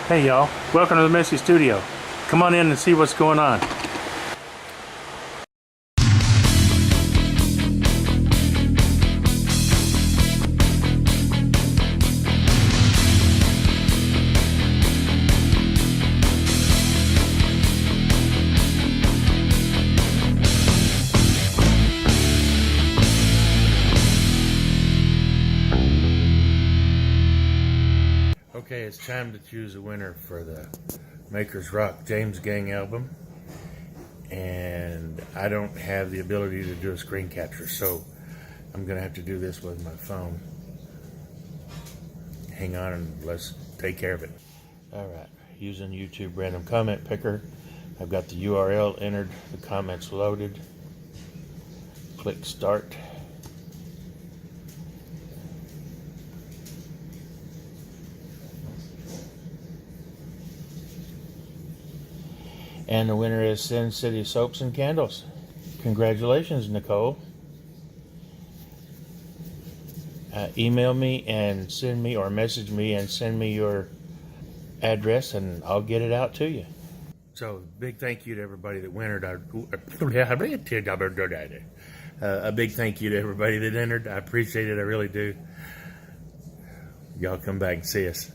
Hey y'all, welcome to the Messy Studio. Come on in and see what's going on. Okay, it's time to choose a winner for the Makers Rock James Gang album, and I don't have the ability to do a screen capture, so I'm gonna have to do this with my phone. Hang on and let's take care of it. Alright, using YouTube random comment picker, I've got the URL entered, the comments loaded. Click start. And the winner is Sin City Soaps and Candles. Congratulations, Nicole. Email me and send me, or message me and send me your address and I'll get it out to you. So, big thank you to everybody that entered. A big thank you to everybody that entered. I appreciate it, I really do. Y'all come back and see us.